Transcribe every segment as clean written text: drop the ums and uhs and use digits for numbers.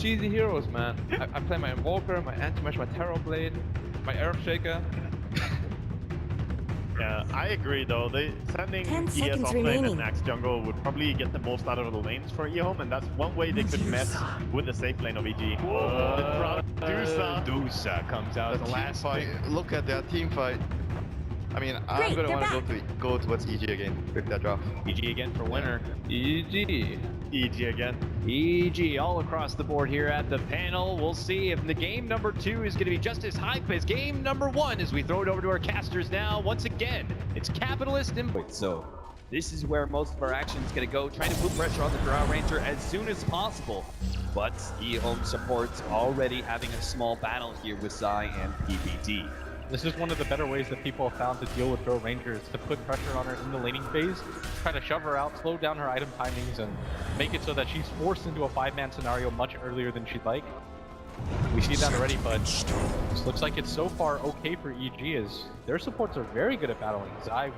cheesy heroes, man. I play my Invoker, my Anti-Mesh, my Terrorblade, my Earth Shaker. Yeah, I agree though. They sending ES offlane and Axe jungle would probably get the most out of the lanes for Ehome, and that's one way they could mess with the safe lane of EG. Dusa comes out the last fight. Look at their team fight. I mean, I'm gonna want to go towards EG again with that draft. EG again for winner. EG. EG again. EG all across the board here at the panel. We'll see if the game number 2 is going to be just as hype as game number 1 as we throw it over to our casters now. Once again, it's Capitalist and... So, this is where most of our action is going to go, trying to put pressure on the Drow Ranger as soon as possible. But Ehome supports already having a small battle here with Zai and PPD. This is one of the better ways that people have found to deal with Drow Rangers, to put pressure on her in the laning phase, try to shove her out, slow down her item timings, and make it so that she's forced into a 5-man scenario much earlier than she'd like. We see that already, but it looks like it's so far okay for EG as their supports are very good at battling. Zai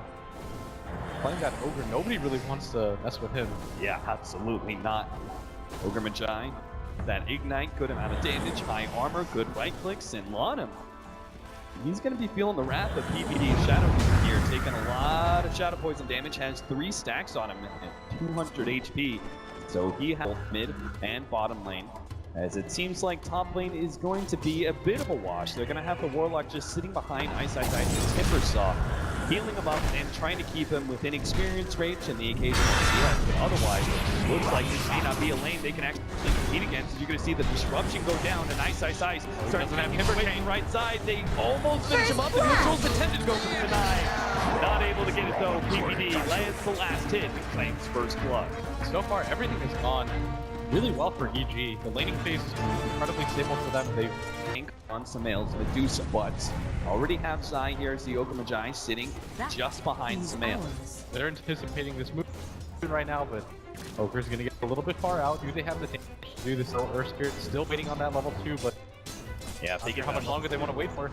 playing that Ogre, nobody really wants to mess with him. Yeah, absolutely not. Ogre Magi, that Ignite, good amount of damage, high armor, good right clicks, and Lanham. He's going to be feeling the wrath of PPD's Shadow Poison here, taking a lot of Shadow Poison damage, has 3 stacks on him at 200 HP. So he has both mid and bottom lane, as it seems like top lane is going to be a bit of a wash. They're going to have the Warlock just sitting behind Ice and Timbersaw, healing him up and trying to keep him within experience range and the occasional CS, but otherwise, looks like this may not be a lane they can actually compete against. You're going to see the disruption go down, and Ice starts to have Timber Chain right side. They almost finish him up, and Neutral's attempted to go for the deny. Not able to get it though. PPD lands the last hit and claims first blood. So far, everything has gone really well for EG. The laning phase is incredibly stable for them. They've on Samael's Medusa, but already have Zai here as the Ogre Magi sitting just behind Samael. They're anticipating this move right now, but Ogre's gonna get a little bit far out. Do they have the damage to do this? Earth Spirit still waiting on that level 2, but yeah, if they get how much longer they want to wait for.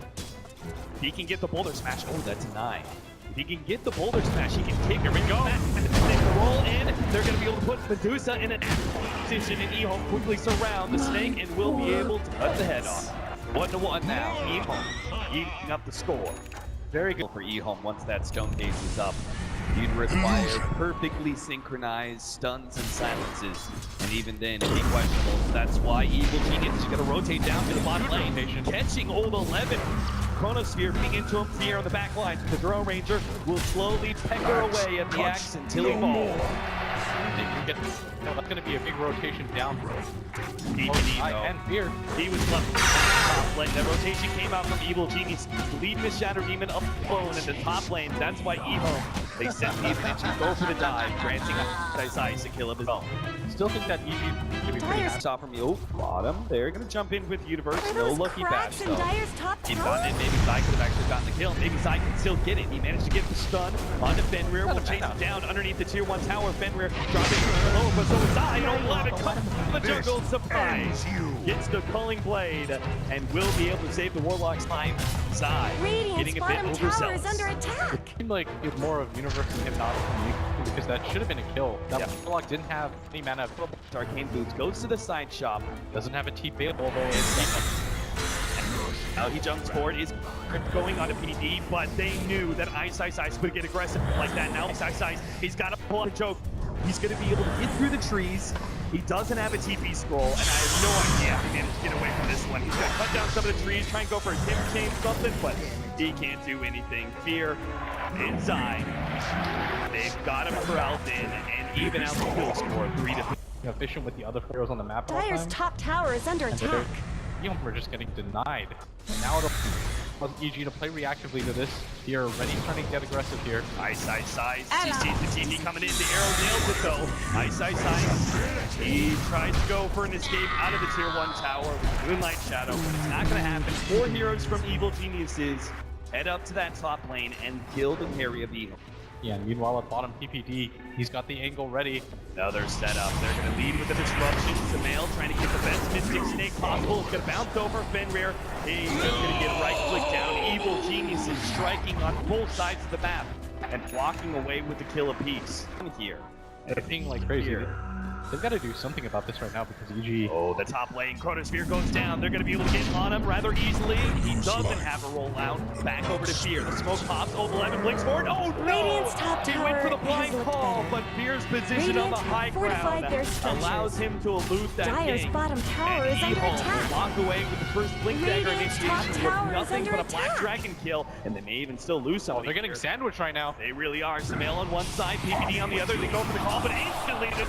He can get the Boulder Smash. Oh, that's a 9. If he can get the Boulder Smash, he can take Here we go. They can roll in. They're going to be able to put Medusa in an position, and Ehome quickly surround the snake and will be able to cut the head off. 1-1 now. Ehome eating up the score. Very good for Ehome once that stone case is up. You'd require perfectly synchronized stuns and silences, and even then, it'd be questionable. That's why Evil Genius is going to rotate down to the bottom lane, catching old 11. Chronosphere being into him here on the back line. The Drow Ranger will slowly pecker away at the axe until he falls. They can get, that's going to be a big rotation down for PPD, and Fear. He was left top lane. That rotation came out from Evil Genius, leading the Shadow Demon up alone in the top lane. That's why Ehome, they sent the attention, go for the dive, granting Ice a kill of his own. Still think that EG should be pretty happy. Stop from you, bottom. They're going to jump in with Universe. No lucky bash, though. He'd gotten in. Maybe Zai could have actually gotten the kill. Maybe Zai can still get it. He managed to get the stun onto Fenrir. Will chase him down underneath the tier 1 tower. Fenrir dropping low, but so Zai don't let it come from the jungle. Surprise! Gets the Culling Blade and will be able to save the Warlock's life. Zai getting a bit overzealous. It seemed like it was more of Universe and Hypnotic to me, because that should have been a kill. That Warlock didn't have any mana. Arcane Boots goes to the side shop. Doesn't have a TP available, though. Now he jumps forward, is going on to PD, but they knew that Ice would get aggressive like that. Now Ice, he's got to pull out a joke. He's going to be able to get through the trees. He doesn't have a TP scroll, and I have no idea if he managed to get away from this one. He's going to cut down some of the trees, try and go for a Timber Chain something, but he can't do anything. Fear inside. They've got him corralled in, and even out the kill score, 3-3. Efficient with the other heroes on the map. Dire's top tower is under attack. We're just getting denied. And now it'll cause EG to play reactively to this. Here, already trying to get aggressive here. Ice. He sees the TP coming in. The arrow nails it though. Ice. He tries to go for an escape out of the tier 1 tower with Moonlight Shadow, but it's not going to happen. 4 heroes from Evil Geniuses head up to that top lane and kill the carry of Ehome. Yeah, and meanwhile at bottom PPD, he's got the angle ready. Another setup. They're going to lead with the disruption. Samael trying to get the best Mystic Snake possible. It's going to bounce over Fenrir. He's just going to get right click down. Evil Geniuses striking on both sides of the map and blocking away with the kill apiece. Here. They're ping like crazy. They've got to do something about this right now because EG... Oh, the top lane, Chronosphere goes down. They're going to be able to get on him rather easily. He doesn't have a rollout. Back over to Fear. The smoke pops. Old 11 blinks forward. Oh, no! Radiant's top He went for the tower blind has looked call, better. but Fear's position on the Radiant high have fortified ground their structures. allows him to elude that Dire's king. bottom tower And is under Ehome attack. will walk away with the first blink dagger Radiant's initiation top with tower is nothing under but a black attack. dragon kill, and they may even still lose something. They're getting here. sandwiched right now. They really are. Samael on one side, PPD on the other. They go for the call, but instantly the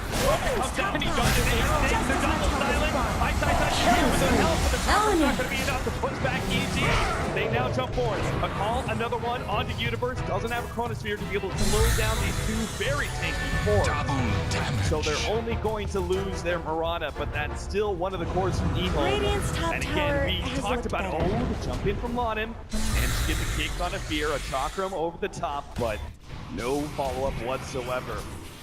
comes down and he does it. They're double silent. Ice here with the help, but the cover's not going to be enough to push back EG. They now jump forward. A call, another one onto Universe. Doesn't have a Chronosphere to be able to slow down these two very tanky cores. So they're only going to lose their Murata, but that's still one of the cores from Ehome. Radiant's top And tower again, we has talked looked about, better. the jump in from Lonim, and to get the kick on a Fear, a Chakram over the top, but no follow-up whatsoever.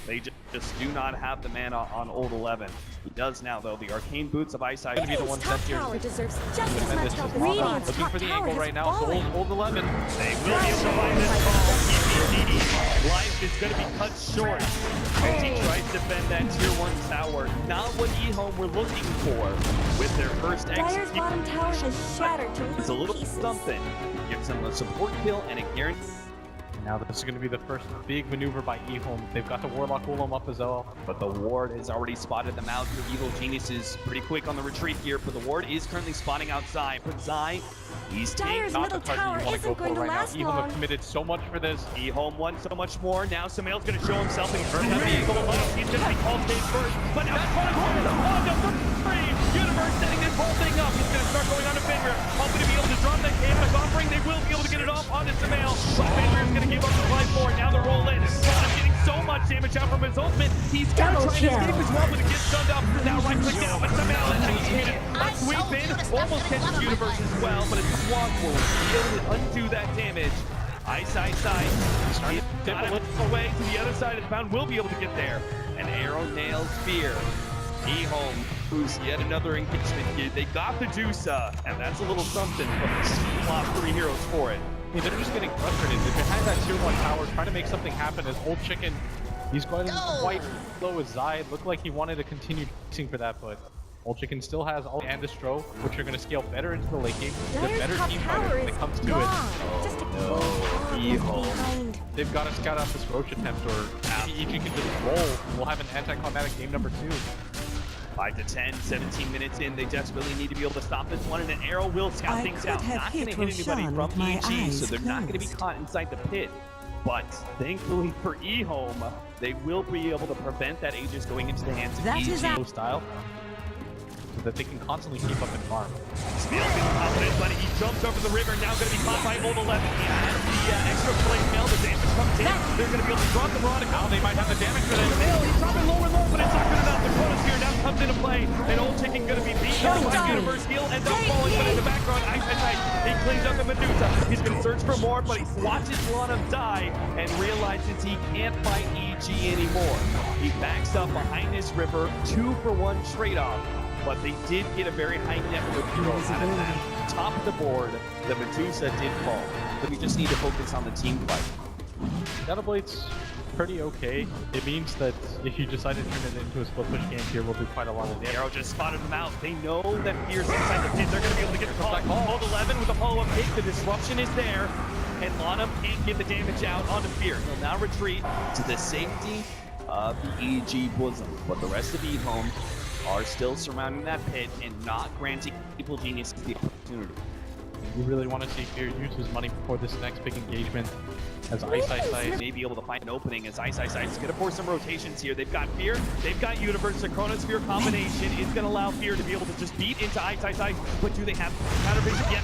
They just do not have the mana on Old 11. He does now, though. The arcane boots of Ice going to be the ones Radiant's that top here. tower deserves just as much help as Lana Radiant's looking top for the tower angle has right now. So fallen. old 11. They will be able to find this call. PPD life is going to be cut short as he tries to defend that tier 1 tower. Not what Ehome were looking for with their first Dire's execute. bottom tower has shattered to It's a little pieces. something. Gives them a support kill and a guarantee. Now this is going to be the first big maneuver by Ehome. They've got the Warlock Golem up as well. But the ward has already spotted them out. The Evil Genius is pretty quick on the retreat here, but the ward is currently spotting outside. But Zai, he's Dire's Not the middle target tower you want to isn't go for going to right now. last Ehome long. have committed so much for this. Ehome won so much more. Now Samael's going to show himself and earn that vehicle alone. He's going to be called cage first. But now Universe setting this whole thing up. He's going to start going on to Finger. Hoping to be able to drop that chaos offering. They will be able to get it off onto Samael. But Finger is going to give up the life for it. Now the roll in. He's getting so much damage out from his ultimate. He's going to Double try to kill. escape as well, but it gets stunned up. Now right click down, but Samael executed. A sweep in. Almost catches Universe as well, but it's Walk will be able to undo that damage. Ice. Got him away to the other side of the pound. Will be able to get there. An arrow nails Fear. Ehome, who's yet another engagement here. They got the Juica, and that's a little something, but they lost 3 heroes for it. They're just getting frustrated. They're behind that tier 1 tower trying to make something happen as Old Chicken, he's going quite low as Zai. It looked like he wanted to continue chasing for that, but Old Chicken still has all and Destro, which are going to scale better into the late game. The Dire's better top team tower fighter when is it comes to gone. it. Just a Ehome. behind. They've got to scout out this Roach attempt, or maybe EG can just roll. We'll have an anticlimactic game number 2. 5 to 10, 17 minutes in. They desperately need to be able to stop this one, and an arrow will scout things out. Not going to hit anybody from EG, so they're not going to be caught inside the pit. But thankfully for Ehome, they will be able to prevent that Aegis going into the hands of EG. Style, so that they can constantly keep up and farm. Samael's getting confident, but he jumps over the river. Now going to be caught by Old 11. He has the extra play mail. The damage comes in. They're going to be able to drop the Murata. Now they might have the damage for them. Samael, he's dropping low, but it's not good enough. The Chronosphere now comes into play. And Old Chicken going to be beaten up by Universe. He'll end up falling, but in the background, Ice. He cleans up the Medusa. He's going to search for more, but he watches Lana die and realizes he can't fight EG anymore. He backs up behind this river. 2-for-1 trade-off. But they did get a very high net worth hero out of that. Top of the board, the Medusa did fall. But we just need to focus on the team fight. Shadowblade's pretty okay. It means that if you decide to turn it into a split push game here, we'll do quite a lot of damage. Arrow just spotted them out. They know that Fear's inside the pit. They're going to be able to get the call. Hold 11 with a follow-up kick. The disruption is there. And Lana can't get the damage out onto Fear. He'll now retreat to the safety of the EG bosom. But the rest of Ehome are still surrounding that pit and not granting Evil Genius the opportunity. You really want to see Fear use his money before this next big engagement. As Ice may be able to find an opening as Ice is going to force some rotations here. They've got Fear, they've got Universe. The Chronosphere combination is going to allow Fear to be able to just beat into Ice. But do they have counter vision yet?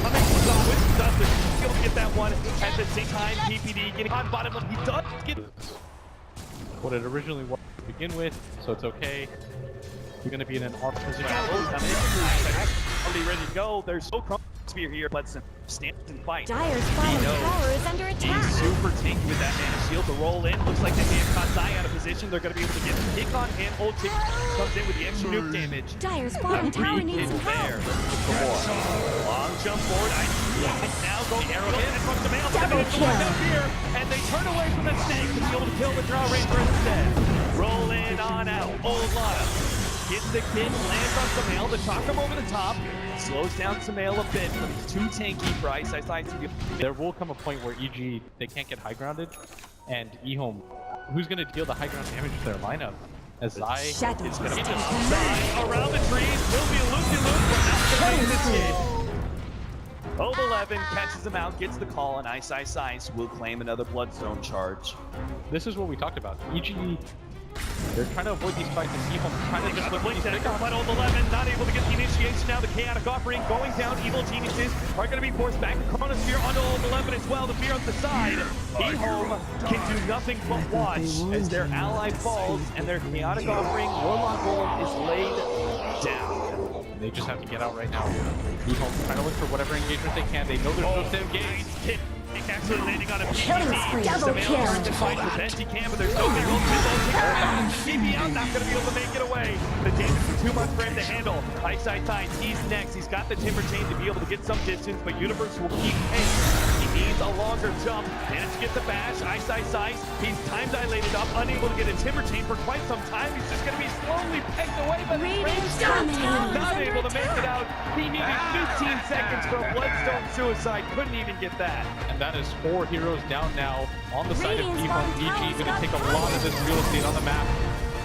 Coming with does they're able to get that one at the same time. PPD getting on bottom. He does get what it originally was to begin with, so it's okay. You're going to be in an arc position. Already ready to go. There's no Chronosphere here. Let's stand and fight. Dire's bottom tower is under attack. He's super tanky with that mana shield. The roll in looks like they may have caught Zai out of position. They're going to be able to get a kick on him. Old Chicken comes in with the extra nuke damage. Dire's bottom tower needs some help. Long jump forward. Now going arrow in from Samael. Double kill. And they turn away from the snake to be able to kill the Draw Ranger instead. rolling on out. Old Lana gets the kick, lands on Samael to talk him over the top. Slows down Samael a bit, but he's too tanky for Ice Ice Ice to be. There will come a point where EG, they can't get high grounded, and Ehome, who's going to deal the high ground damage to their lineup? As Zai is going to Zai around the trees, will be a loop-de-loop, but not going to make this hit. Old 11 catches him out, gets the call, and Ice Ice Ice will claim another Bloodstone charge. This is what we talked about. EG, they're trying to avoid these fights, and Ehome trying to just Blink that but Old 11 not able to get the initiation. Now the chaotic offering going down. Evil Geniuses are going to be forced back. The Chronosphere onto Old 11 as well. The fear on the side. Ehome can do nothing but watch as their ally falls and their chaotic offering Warlock Golem is laid down. They just have to get out right now. Ehome trying to look for whatever engagement they can. They know there's no engaged. Actually landing on a Killing spree. Double kill. To fight the best he can, but there's no big old TP out, not going to be able to make it away. The damage is too much for him to handle. Ice Ice Ice, he's next. He's got the Timber Chain to be able to get some distance, but Universe will keep pace. He needs a longer jump. Managed to get the bash. Ice Ice Ice, he's time dilated up, unable to get a Timber Chain for quite some time. He's just going to be slowly pegged away by the not able to make it out. He needed 15 seconds for a Bloodstone suicide. Couldn't even get that. And that is 4 heroes down now on the side of Ehome. EG going to take a lot of this real estate on the map.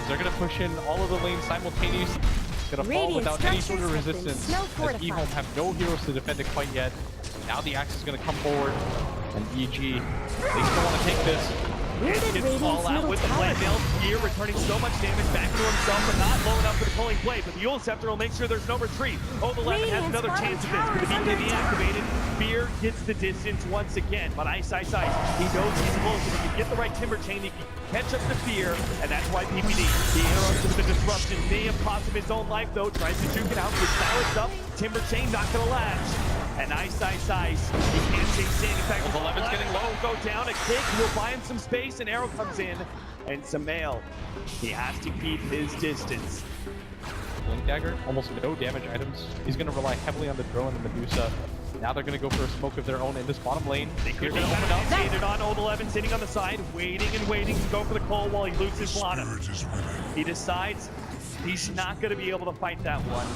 They're going to push in all of the lanes simultaneously. Going to fall without any sort of resistance. As Ehome have no heroes to defend it quite yet. Now the axe is going to come forward. And EG, they still want to take this. Gets all out with the blade mail here, returning so much damage back to himself, but not low enough for the pulling blade. But the Yule Scepter will make sure there's no retreat. Old 11 has another chance of this. Going to be deactivated. Fear gets the distance once again, but Ice Ice Ice, he knows he's close. If he can get the right Timber Chain, he can catch up to Fear, and that's why PPD, the arrows to the disruption, may have cost him his own life though, tries to juke it out, with silence up, Timber Chain not gonna latch. And Ice Ice Ice, he can't chase Sand. In fact, 11's getting low, go down, a kick will buy him some space, an arrow comes in, and Samael, he has to keep his distance. Blink Dagger, almost no damage items. He's going to rely heavily on the drone and the Medusa. Now they're going to go for a smoke of their own in this bottom lane. They could be initiated on Old 11, sitting on the side, waiting and waiting to go for the call while he loses Lana. He decides he's not going to be able to fight that one.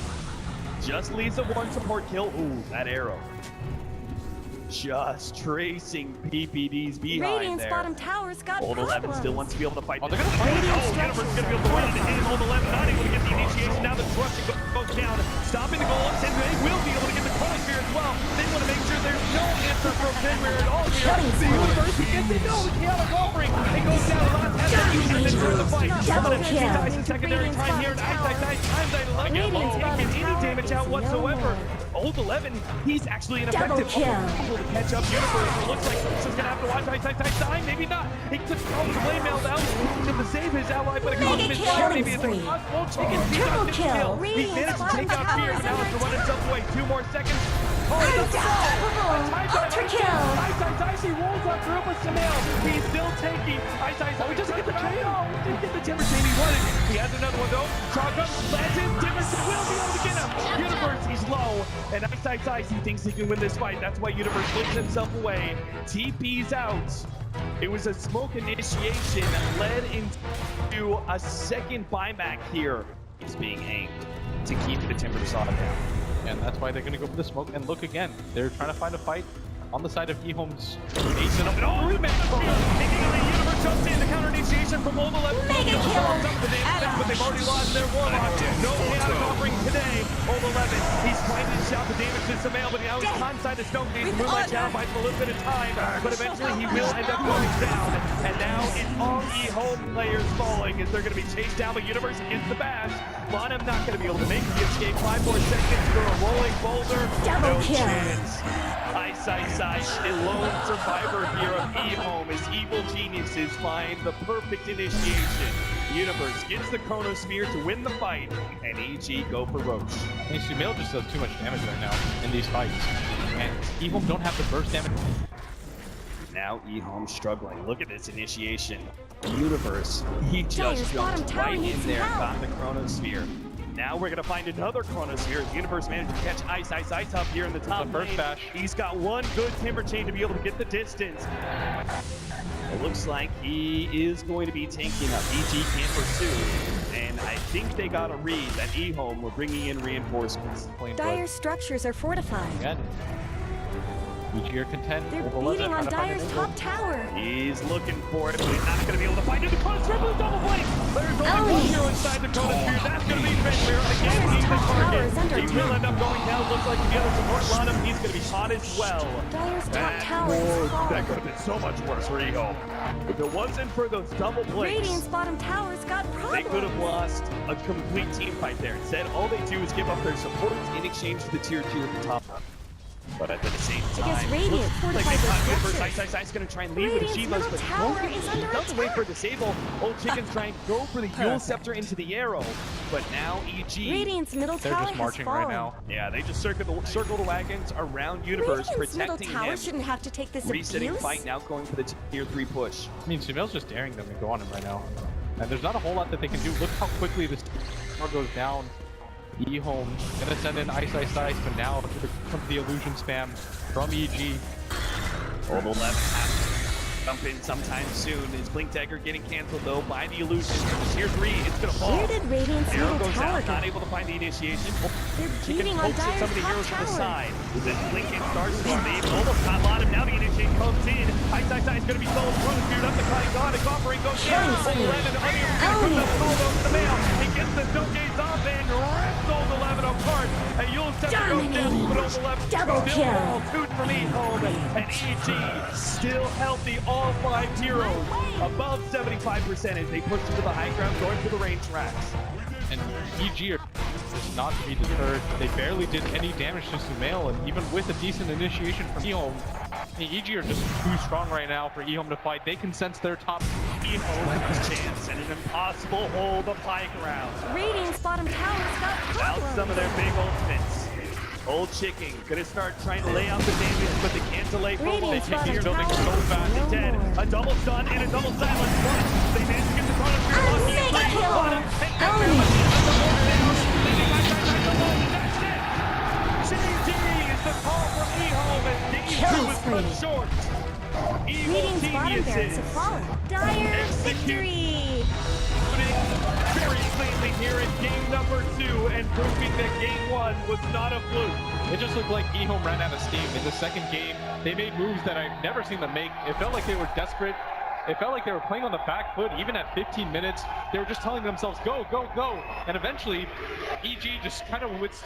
Just leaves a 1 support kill. Ooh, that arrow. Just tracing PPD's behind there. Bottom tower's got Old 11 still wants to be able to fight. Oh, they're going to fight. Universe is going to be able to run into him. Old 11 not able to get the initiation. Now the disruption goes down, stopping the golems, and they will be able to get the Chronosphere as well. They want to make sure there's no answer from Fenrir at all here. The Universe gets it. No, the chaotic offering. It goes down. Last has to turn the fight. Double kill. Dies a secondary time here, and Ice time died to get low. Can't get any damage out whatsoever. Old 11, he's actually ineffective. Able to catch up Universe. It looks like this is going to have to watch Ice die. Maybe not. He took the blade mail out to save his ally, but it cost him his life. Maybe it's a triple kill. He managed to take out Fear, but now has to run himself away. 2 more seconds. Ultra kill. Ice, he rolls on through with Samael. He's still tanky. Ice, oh, he doesn't get the chain. No, he didn't get the Timber Chain. He wanted it. He has another one though. Chaka lands in. Timber Chain will be able to get him. Universe, he's low. And Ice, he thinks he can win this fight. That's why Universe flicks himself away. TP's out. It was a smoke initiation that led into a second buyback here. He's being aimed to keep the Timber Saw down. And that's why they're going to go for the smoke. And look again, they're trying to find a fight on the side of Ehome's ace and oh, Universe jumps in the counter initiation from Old 11. Mega kill. But they've already lost their Warlock. No chaotic offering today. Old 11, he's trying to shout the damage to Samael, but now he's onside the Stone Gate. Moonlight Channel buys him a little bit of time, but eventually he will end up going down. And now it's all Ehome players falling as they're going to be chased down by Universe against the bash. Bonham not going to be able to make the escape. 5 more seconds for a rolling boulder. Double no kill. chance. Ice, a lone survivor here of Ehome as Evil Geniuses find the perfect initiation. Universe gets the Chronosphere to win the fight, and EG go for Roach. I mean, Sumail just does too much damage right now in these fights. And Ehome don't have the burst damage. Now Ehome struggling. Look at this initiation. Universe, he just jumped right in there and got the Chronosphere. Now we're going to find another Chronosphere. Universe managed to catch Ice up here in the top first lane. bash. He's got one good Timber Chain to be able to get the distance. It looks like he is going to be tanking up. EG can't pursue, and I think they got a read that Ehome were bringing in reinforcements. Dire structures are fortified. Again. EG are content. They're Overload beating that, on trying to find Dire's an top angle. tower. He's looking for it, but he's not going to be able to find it. The cross triple double blade. There's only one hero inside the chronosphere. That's going to be Fenrir. Again, Dire's he's the top tower target. is under He will attack. end up going down. Looks like to be able to support Lanham. He's going to be caught as well. Dire's top That tower is falling. could have been so much worse for Ehome. If it wasn't for those double blades, Radiant's bottom tower's got they problems. could have lost a complete team fight there. Instead, all they do is give up their support in exchange for the tier 2 at the top. But at the same time, Because Radiant looks like fortified they their caught Universe. structures. Ice going to try and lead with Radiant's Shivas, middle but tower no, is under he doesn't wait for attack. disable. Old Chicken's trying to go for the Yule Scepter into the arrow, but now EG. Radiant's middle They're tower just has marching fallen. right now. Yeah, they just circle the wagons around Universe, Radiant's middle protecting tower him. shouldn't have to take this Resetting abuse. fight now, going for the tier 3 push. I mean, Sumail's just daring them to go on him right now. And there's not a whole lot that they can do. Look how quickly this tower goes down. Ehome gonna send in Ice, but now comes the illusion spam from EG. Orbital 11 has to jump in sometime soon. His Blink Dagger getting canceled though by the illusion. Tier 3, it's gonna fall. Where did Radiant's Arrow middle goes tower out, not go? able to find the initiation. They're He can beating on pokes at some of the heroes Dire's to the top tower. side. Then Blink in Starstorm. They've almost got Lanham. Now the initiation comes in. Ice is gonna be stolen. Chronosphere up the Cutting God. His offering goes down. Killing spree. Old 11 unable to put up the mail. He gets the Doge's off and rips Old 11 apart. And Yule Scepter goes down. But Old 11 Double still kill. falls. Food from Ehome. And EG still healthy. All 5 heroes above 75% as they push into the high ground, going for the range racks. And EG are just not to be deterred. They barely did any damage to Sumail, and even with a decent initiation from Ehome, EG are just too strong right now for Ehome to fight. They can sense their top. Ehome has a chance and an impossible hold of high ground. Radiant's bottom tower's got Out problems. some of their big ultimates. Old Chicken gonna start trying to lay out the damage, but they can't delay for long. They Radiant's kick bottom here, building tower so is fast no and dead. more. A double stun and a double silence. But they managed to get the Chronosphere A lucky. mega They kill. got him. And Ellie. JD is the call from Ehome as Game 2 Killing was cut spree. short. Evil Radiant's bottom barracks geniuses. have fallen. Dire Execute. victory! Very cleanly here in game number 2 and proving that game 1 was not a fluke. It just looked like Ehome ran out of steam. In the second game, they made moves that I've never seen them make. It felt like they were desperate. It felt like they were playing on the back foot. Even at 15 minutes, they were just telling themselves, go, go, go. And eventually, EG just kind of withstood.